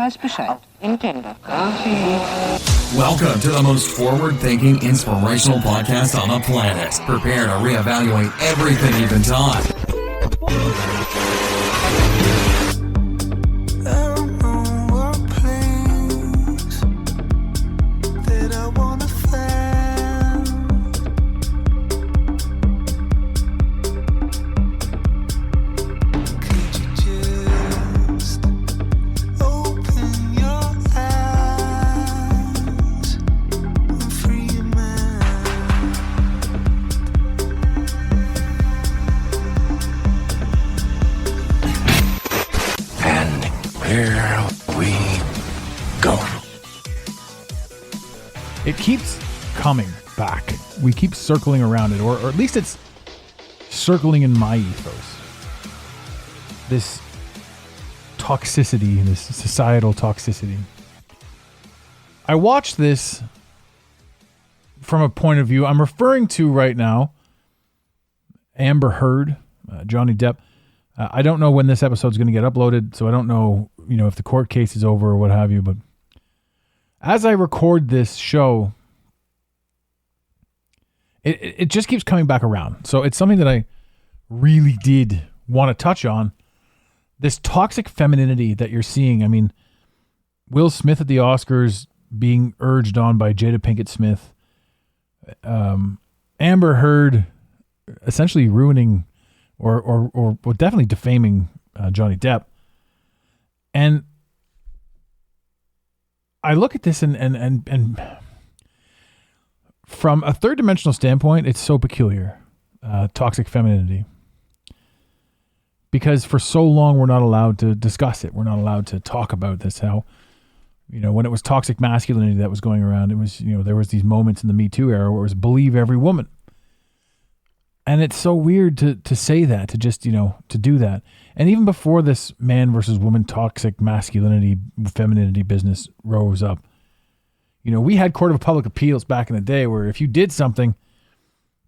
weiß Bescheid. Intendo. Welcome to the most forward-thinking, inspirational podcast on the planet. Prepare to reevaluate everything you've been taught. It keeps coming back. We keep circling around it, or at least it's circling in my ethos. This toxicity, this societal toxicity. I watched this from a point of view. I'm referring to right now Amber Heard, Johnny Depp. I don't know when this episode's going to get uploaded, so I don't know, if the court case is over or what have you, but as I record this show, it just keeps coming back around. So it's something that I really did want to touch on. This toxic femininity that you're seeing. I mean, Will Smith at the Oscars being urged on by Jada Pinkett Smith. Amber Heard essentially ruining or definitely defaming Johnny Depp. And I look at this and from a third dimensional standpoint, it's so peculiar, toxic femininity, because for so long we're not allowed to discuss it. We're not allowed to talk about this. How, when it was toxic masculinity that was going around, it was, there was these moments in the Me Too era where it was believe every woman. And it's so weird to say that, to just, to do that. And even before this man versus woman toxic masculinity, femininity business rose up, we had Court of Public Appeals back in the day where if you did something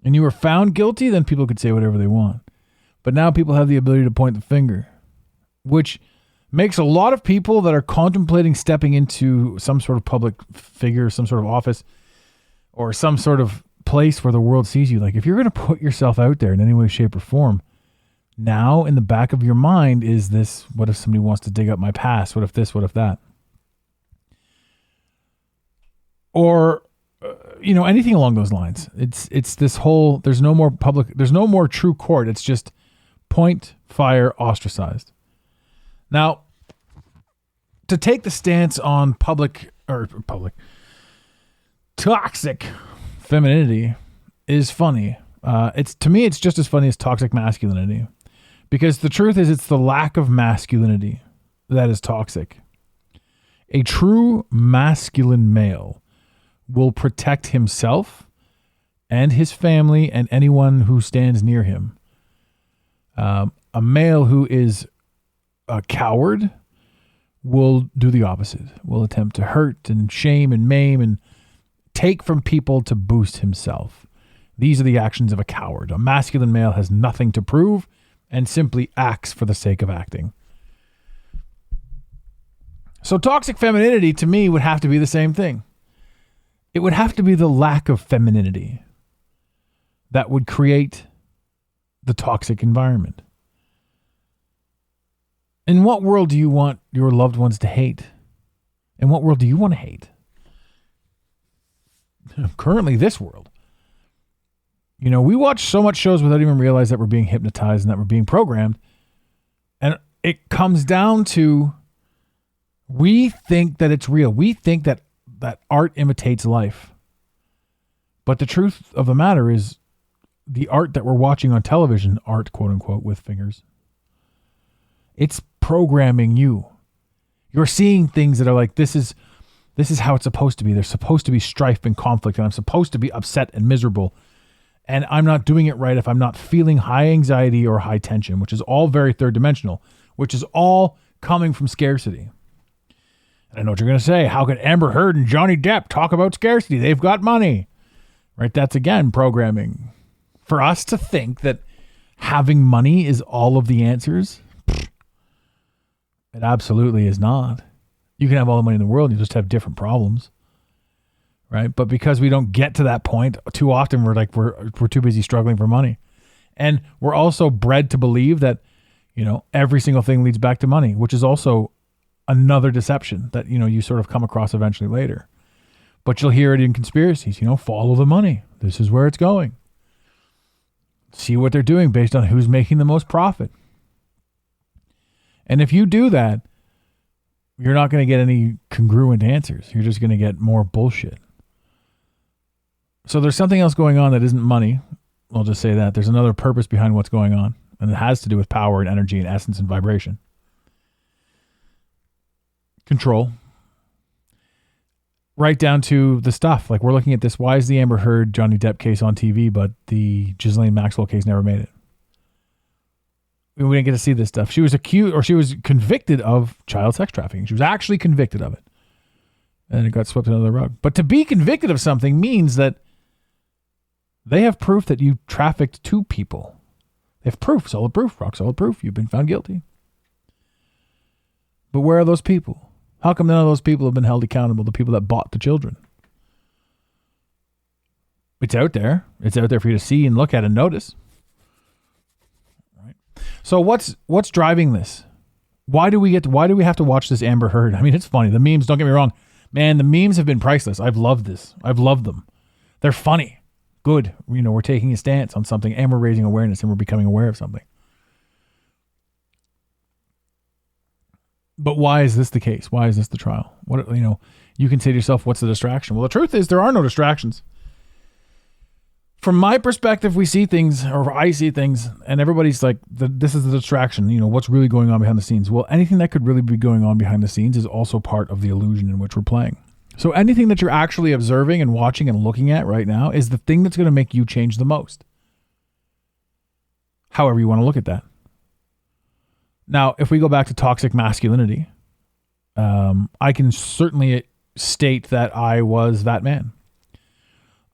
and you were found guilty, then people could say whatever they want. But now people have the ability to point the finger, which makes a lot of people that are contemplating stepping into some sort of public figure, some sort of office, or some sort of place where the world sees you. Like, if you're going to put yourself out there in any way, shape, or form, now in the back of your mind is this: what if somebody wants to dig up my past? What if this? What if that? Or anything along those lines. It's this whole, there's no more true court. It's just point, fire, ostracized. Now, to take the stance on toxic femininity is funny. To me, it's just as funny as toxic masculinity, because the truth is, it's the lack of masculinity that is toxic. A true masculine male will protect himself and his family and anyone who stands near him. A male who is a coward will do the opposite, will attempt to hurt and shame and maim and take from people to boost himself. These are the actions of a coward. A masculine male has nothing to prove and simply acts for the sake of acting. So toxic femininity to me would have to be the same thing. It would have to be the lack of femininity that would create the toxic environment. In what world do you want your loved ones to hate? In what world do you want to hate? Currently, this world. We watch so much shows without even realize that we're being hypnotized and that we're being programmed. And it comes down to, we think that it's real. We think that art imitates life. But the truth of the matter is, the art that we're watching on television, art, quote unquote, with fingers, it's programming you. You're seeing things that are like, this is how it's supposed to be. There's supposed to be strife and conflict, and I'm supposed to be upset and miserable. And I'm not doing it right if I'm not feeling high anxiety or high tension, which is all very third dimensional, which is all coming from scarcity. And I know what you're going to say. How could Amber Heard and Johnny Depp talk about scarcity? They've got money, right? That's, again, programming. For us to think that having money is all of the answers, it absolutely is not. You can have all the money in the world, you just have different problems. Right? But because we don't get to that point, too often we're too busy struggling for money. And we're also bred to believe that, every single thing leads back to money, which is also another deception that, you sort of come across eventually later. But you'll hear it in conspiracies, follow the money. This is where it's going. See what they're doing based on who's making the most profit. And if you do that, you're not going to get any congruent answers. You're just going to get more bullshit. So there's something else going on that isn't money. I'll just say that. There's another purpose behind what's going on. And it has to do with power and energy and essence and vibration. Control. Right down to the stuff. Like, we're looking at this. Why is the Amber Heard Johnny Depp case on TV, but the Ghislaine Maxwell case never made it? We didn't get to see this stuff. She was accused, or she was convicted of child sex trafficking. She was actually convicted of it. And it got swept under the rug. But to be convicted of something means that they have proof that you trafficked two people. They have proof, solid proof, rock solid proof. You've been found guilty. But where are those people? How come none of those people have been held accountable, the people that bought the children? It's out there. It's out there for you to see and look at and notice. Right. So what's driving this? Why do we have to watch this Amber Heard? I mean, it's funny. The memes, don't get me wrong. Man, the memes have been priceless. I've loved this. I've loved them. They're funny. Good. We're taking a stance on something and we're raising awareness and we're becoming aware of something. But why is this the case? Why is this the trial? You can say to yourself, what's the distraction? Well, the truth is there are no distractions. From my perspective, we see things, or I see things, and everybody's like, this is the distraction. What's really going on behind the scenes? Well, anything that could really be going on behind the scenes is also part of the illusion in which we're playing. So anything that you're actually observing and watching and looking at right now is the thing that's going to make you change the most. However you want to look at that. Now, if we go back to toxic masculinity, I can certainly state that I was that man.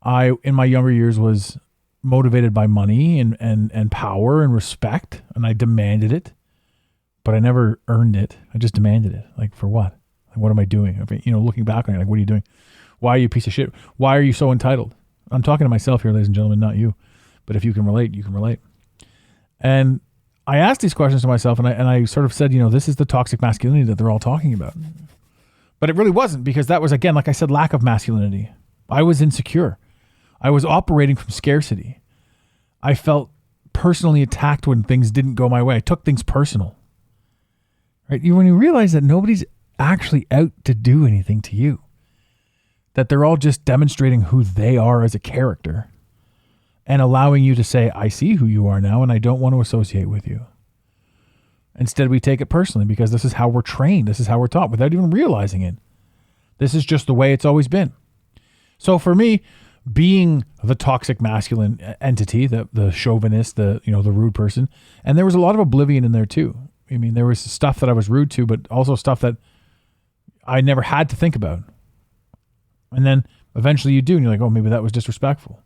I, in my younger years, was motivated by money and power and respect, and I demanded it, but I never earned it. I just demanded it. Like, for what? Like, what am I doing? Looking back on it, like, what are you doing? Why are you a piece of shit? Why are you so entitled? I'm talking to myself here, ladies and gentlemen, not you. But if you can relate, you can relate. And I asked these questions to myself, and I sort of said, this is the toxic masculinity that they're all talking about. But it really wasn't, because that was, again, like I said, lack of masculinity. I was insecure. I was operating from scarcity. I felt personally attacked when things didn't go my way. I took things personal. Right? When you realize that nobody's actually out to do anything to you, that they're all just demonstrating who they are as a character and allowing you to say, I see who you are now and I don't want to associate with you. Instead, we take it personally because this is how we're trained. This is how we're taught without even realizing it. This is just the way it's always been. So for me, being the toxic masculine entity, the chauvinist, the rude person, and there was a lot of oblivion in there too. I mean, there was stuff that I was rude to, but also stuff that I never had to think about. And then eventually you do, and you're like, oh, maybe that was disrespectful.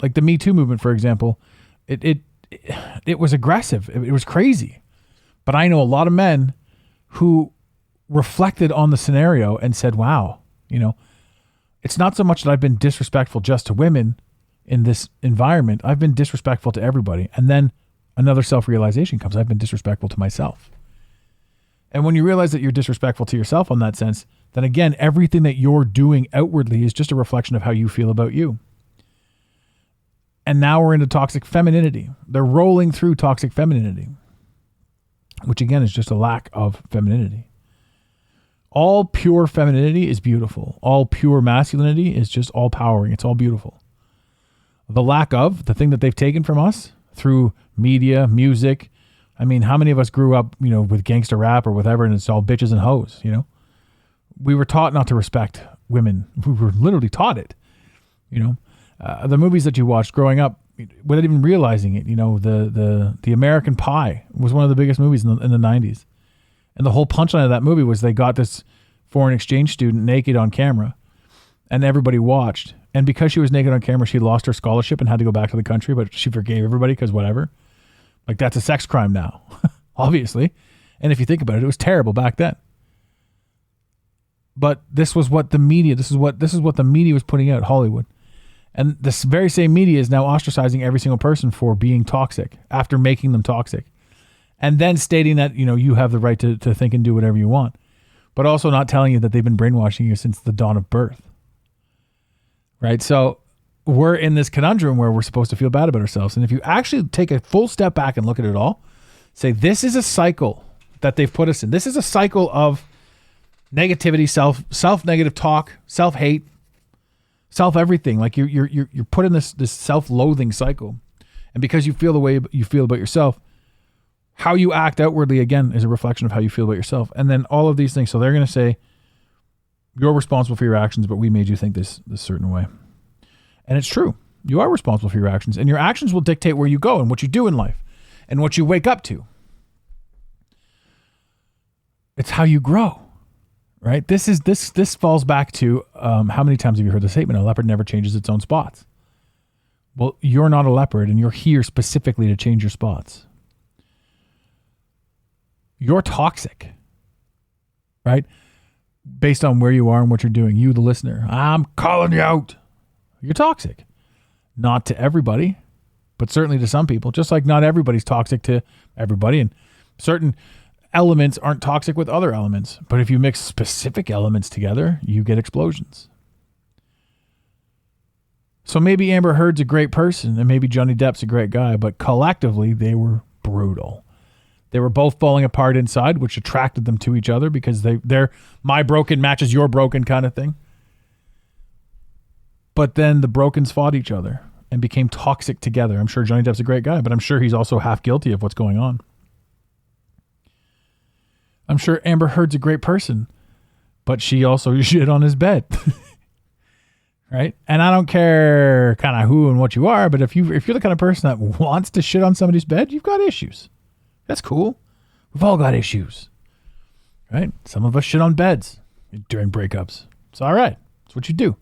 Like the Me Too movement, for example, it was aggressive. It was crazy. But I know a lot of men who reflected on the scenario and said, wow, it's not so much that I've been disrespectful just to women in this environment. I've been disrespectful to everybody. And then another self-realization comes. I've been disrespectful to myself. And when you realize that you're disrespectful to yourself on that sense, then again, everything that you're doing outwardly is just a reflection of how you feel about you. And now we're into toxic femininity. They're rolling through toxic femininity, which again is just a lack of femininity. All pure femininity is beautiful. All pure masculinity is just all powering. It's all beautiful. The lack of, the thing that they've taken from us through media, music. I mean, how many of us grew up, with gangster rap or whatever, and it's all bitches and hoes, We were taught not to respect women. We were literally taught it, The movies that you watched growing up, without even realizing it, the American Pie was one of the biggest movies in the 90s. And the whole punchline of that movie was they got this foreign exchange student naked on camera and everybody watched. And because she was naked on camera, she lost her scholarship and had to go back to the country, but she forgave everybody because whatever. Like, that's a sex crime now, obviously. And if you think about it, it was terrible back then. But this is what the media was putting out, Hollywood. And this very same media is now ostracizing every single person for being toxic after making them toxic. And then stating that, you have the right to think and do whatever you want. But also not telling you that they've been brainwashing you since the dawn of birth. Right? So we're in this conundrum where we're supposed to feel bad about ourselves. And if you actually take a full step back and look at it all, say this is a cycle that they've put us in. This is a cycle of negativity, self-negative talk, self-hate, self-everything. Like you're put in this self-loathing cycle. And because you feel the way you feel about yourself, how you act outwardly, again, is a reflection of how you feel about yourself. And then all of these things. So they're going to say, you're responsible for your actions, but we made you think this certain way. And it's true. You are responsible for your actions. And your actions will dictate where you go and what you do in life and what you wake up to. It's how you grow, right? This falls back to how many times have you heard the statement, a leopard never changes its own spots? Well, you're not a leopard, and you're here specifically to change your spots. You're toxic, right? Based on where you are and what you're doing. You, the listener, I'm calling you out. You're toxic. Not to everybody, but certainly to some people. Just like not everybody's toxic to everybody, and certain elements aren't toxic with other elements. But if you mix specific elements together, you get explosions. So maybe Amber Heard's a great person and maybe Johnny Depp's a great guy, but collectively they were brutal. They were both falling apart inside, which attracted them to each other because they're my broken matches your broken kind of thing. But then the brokens fought each other and became toxic together. I'm sure Johnny Depp's a great guy, but I'm sure he's also half guilty of what's going on. I'm sure Amber Heard's a great person, but she also shit on his bed. Right? And I don't care kind of who and what you are, but if you're the kind of person that wants to shit on somebody's bed, you've got issues. That's cool. We've all got issues. Right? Some of us shit on beds during breakups. It's all right. It's what you do.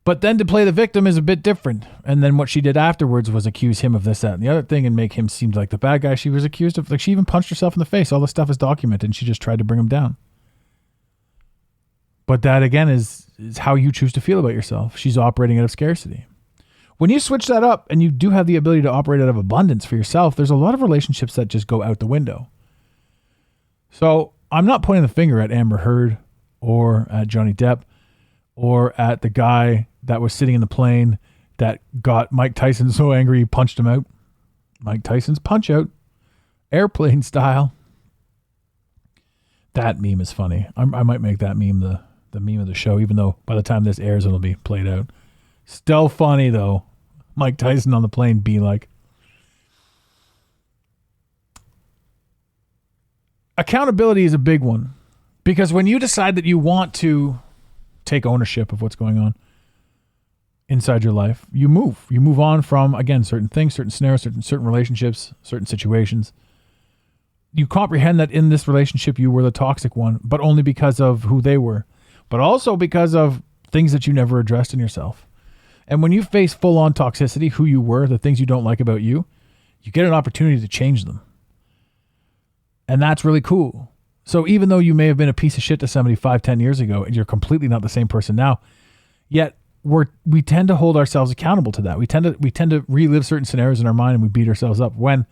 But then to play the victim is a bit different. And then what she did afterwards was accuse him of this, that, and the other thing and make him seem like the bad guy she was accused of. Like she even punched herself in the face. All this stuff is documented and she just tried to bring him down. But that again is how you choose to feel about yourself. She's operating out of scarcity. When you switch that up and you do have the ability to operate out of abundance for yourself, there's a lot of relationships that just go out the window. So I'm not pointing the finger at Amber Heard or at Johnny Depp or at the guy that was sitting in the plane that got Mike Tyson so angry he punched him out. Mike Tyson's punch out, airplane style. That meme is funny. I might make that meme the meme of the show, even though by the time this airs, it'll be played out. Still funny, though. Mike Tyson on the plane be like. Accountability is a big one. Because when you decide that you want to take ownership of what's going on inside your life, you move. You move on from, again, certain things, certain scenarios, certain relationships, certain situations. You comprehend that in this relationship you were the toxic one, but only because of who they were. But also because of things that you never addressed in yourself. And when you face full-on toxicity, who you were, the things you don't like about you, you get an opportunity to change them. And that's really cool. So even though you may have been a piece of shit to somebody 5-10 years ago, and you're completely not the same person now, yet we tend to hold ourselves accountable to that. We tend to relive certain scenarios in our mind and we beat ourselves up, when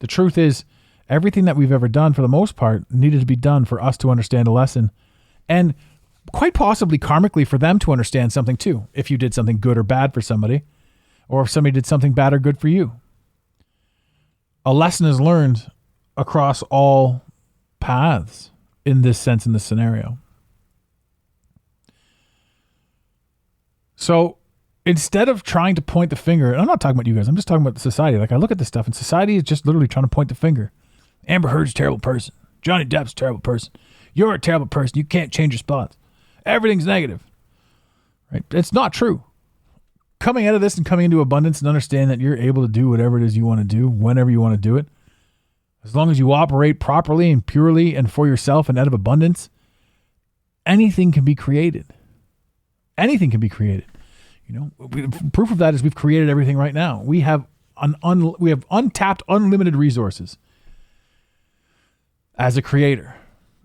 the truth is everything that we've ever done, for the most part, needed to be done for us to understand a lesson. And quite possibly karmically for them to understand something too, if you did something good or bad for somebody, or if somebody did something bad or good for you. A lesson is learned across all paths in this sense, in this scenario. So instead of trying to point the finger, and I'm not talking about you guys, I'm just talking about the society. Like I look at this stuff and society is just literally trying to point the finger. Amber Heard's a terrible person. Johnny Depp's a terrible person. You're a terrible person. You can't change your spots. Everything's negative, right? It's not true. Coming out of this and coming into abundance and understand that you're able to do whatever it is you want to do, whenever you want to do it, as long as you operate properly and purely and for yourself and out of abundance, anything can be created. Anything can be created. You know, proof of that is we've created everything right now. We have untapped, unlimited resources as a creator.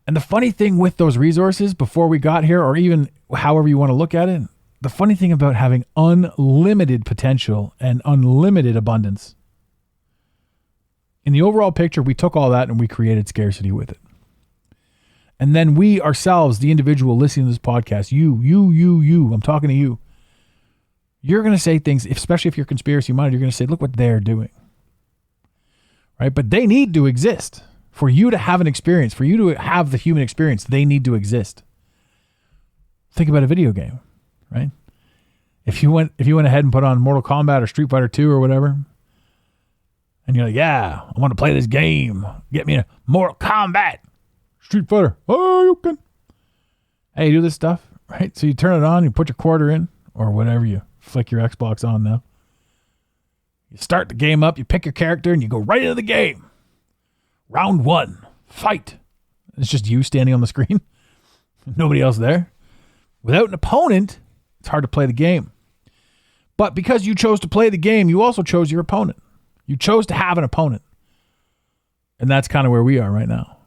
And the funny thing with those resources before we got here, or even however you want to look at it, the funny thing about having unlimited potential and unlimited abundance, in the overall picture, we took all that and we created scarcity with it. And then we ourselves, the individual listening to this podcast, you, I'm talking to you. You're going to say things, especially if you're conspiracy minded, you're going to say, look what they're doing. Right? But they need to exist. For you to have an experience, for you to have the human experience, they need to exist. Think about a video game, right? If you went ahead and put on Mortal Kombat or Street Fighter 2 or whatever, and you're like, yeah, I want to play this game. Get me a Mortal Kombat, Street Fighter. Oh, you can. Hey, do this stuff, right? So you turn it on, you put your quarter in, or whatever, you flick your Xbox on now. You start the game up, you pick your character, and you go right into the game. Round 1, fight. It's just you standing on the screen. Nobody else there. Without an opponent, it's hard to play the game. But because you chose to play the game, you also chose your opponent. You chose to have an opponent. And that's kind of where we are right now.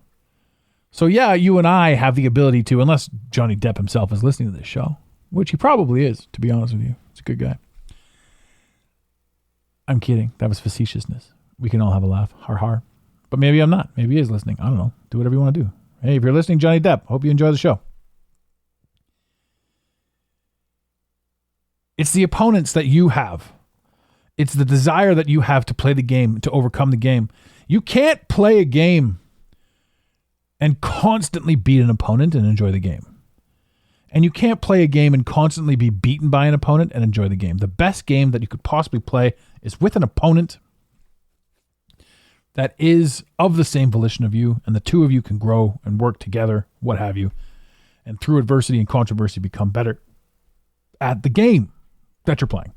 So yeah, you and I have the ability to, unless Johnny Depp himself is listening to this show, which he probably is, to be honest with you. He's a good guy. I'm kidding. That was facetiousness. We can all have a laugh. Har har. But maybe I'm not. Maybe he is listening. I don't know. Do whatever you want to do. Hey, if you're listening, Johnny Depp, hope you enjoy the show. It's the opponents that you have. It's the desire that you have to play the game, to overcome the game. You can't play a game and constantly beat an opponent and enjoy the game. And you can't play a game and constantly be beaten by an opponent and enjoy the game. The best game that you could possibly play is with an opponent that is of the same volition of you, and the two of you can grow and work together, what have you, and through adversity and controversy become better at the game that you're playing,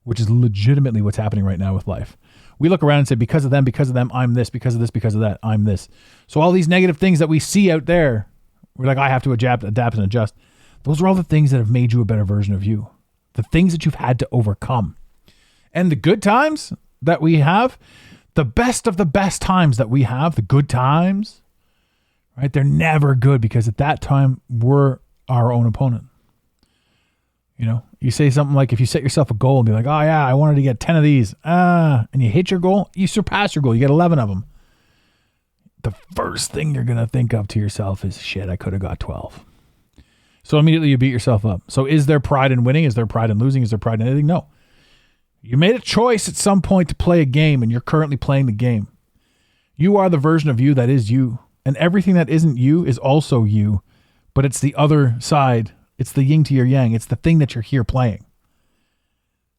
which is legitimately what's happening right now with life. We look around and say, because of them, I'm this, because of this, because of that, I'm this. So all these negative things that we see out there, we're like, I have to adapt and adjust. Those are all the things that have made you a better version of you. The things that you've had to overcome. And the good times that we have, the best of the best times that we have, the good times, right? They're never good because at that time we're our own opponent. You know, you say something like, if you set yourself a goal and be like, oh yeah, I wanted to get 10 of these, and you hit your goal, you surpass your goal, you get 11 of them. The first thing you're going to think of to yourself is, shit, I could have got 12. So immediately you beat yourself up. So is there pride in winning? Is there pride in losing? Is there pride in anything? No. You made a choice at some point to play a game, and you're currently playing the game. You are the version of you that is you. And everything that isn't you is also you, but it's the other side. It's the yin to your yang. It's the thing that you're here playing.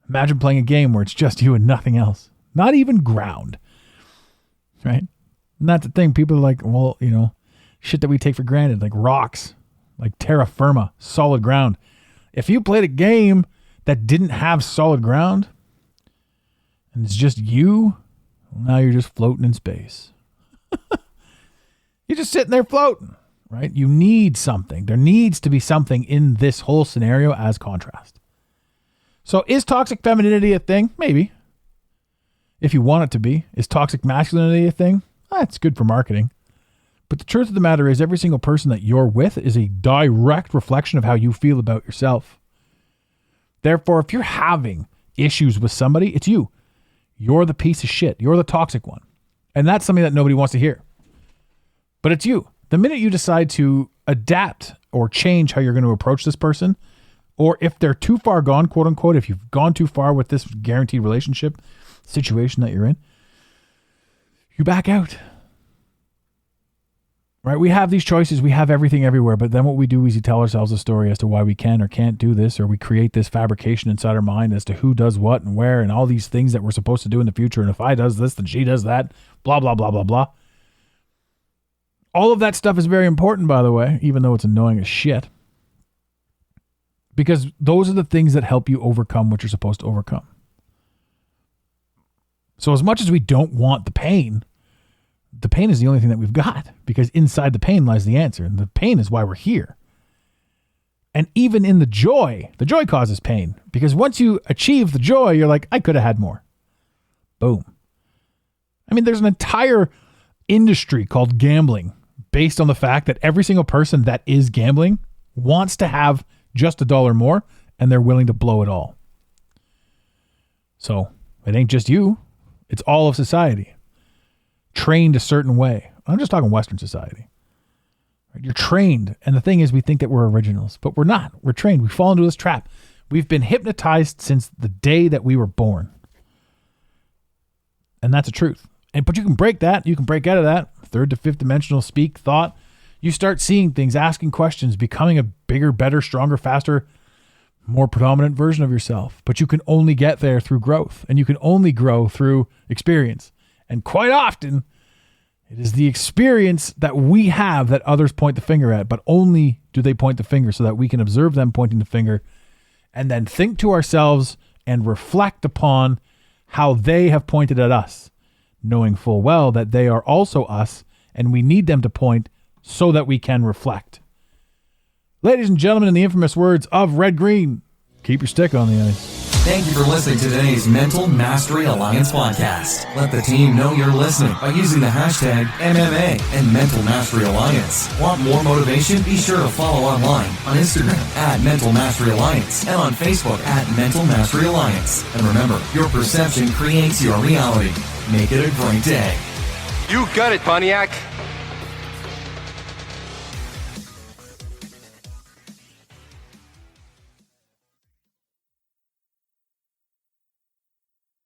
Imagine playing a game where it's just you and nothing else. Not even ground. Right? And that's the thing. People are like, well, you know, shit that we take for granted, like rocks, like terra firma, solid ground. If you played a game that didn't have solid ground, and it's just you, well, now you're just floating in space. You're just sitting there floating, right? You need something. There needs to be something in this whole scenario as contrast. So is toxic femininity a thing? Maybe. If you want it to be. Is toxic masculinity a thing? It's good for marketing. But the truth of the matter is, every single person that you're with is a direct reflection of how you feel about yourself. Therefore, if you're having issues with somebody, it's you. You're the piece of shit. You're the toxic one. And that's something that nobody wants to hear. But it's you. The minute you decide to adapt or change how you're going to approach this person, or if they're too far gone, quote unquote, if you've gone too far with this guaranteed relationship situation that you're in, you back out. Right? We have these choices. We have everything everywhere. But then what we do is we tell ourselves a story as to why we can or can't do this, or we create this fabrication inside our mind as to who does what and where and all these things that we're supposed to do in the future. And if I does this, then she does that, blah, blah, blah, blah, blah. All of that stuff is very important, by the way, even though it's annoying as shit. Because those are the things that help you overcome what you're supposed to overcome. So as much as we don't want the pain is the only thing that we've got, because inside the pain lies the answer. And the pain is why we're here. And even in the joy causes pain, because once you achieve the joy, you're like, I could have had more. Boom. I mean, there's an entire industry called gambling based on the fact that every single person that is gambling wants to have just $1 more, and they're willing to blow it all. So it ain't just you. It's all of society. Trained a certain way. I'm just talking Western society. You're trained. And the thing is, we think that we're originals, but we're not. We're trained. We fall into this trap. We've been hypnotized since the day that we were born. And that's the truth. But you can break that. You can break out of that. Third to fifth dimensional speak, thought. You start seeing things, asking questions, becoming a bigger, better, stronger, faster, more predominant version of yourself. But you can only get there through growth. And you can only grow through experience. And quite often, it is the experience that we have that others point the finger at, but only do they point the finger so that we can observe them pointing the finger and then think to ourselves and reflect upon how they have pointed at us, knowing full well that they are also us and we need them to point so that we can reflect. Ladies and gentlemen, in the infamous words of Red Green, keep your stick on the ice. Thank you for listening to today's Mental Mastery Alliance podcast. Let the team know you're listening by using the hashtag MMA and Mental Mastery Alliance. Want more motivation? Be sure to follow online on Instagram at Mental Mastery Alliance and on Facebook at Mental Mastery Alliance. And remember, your perception creates your reality. Make it a great day. You got it, Pontiac.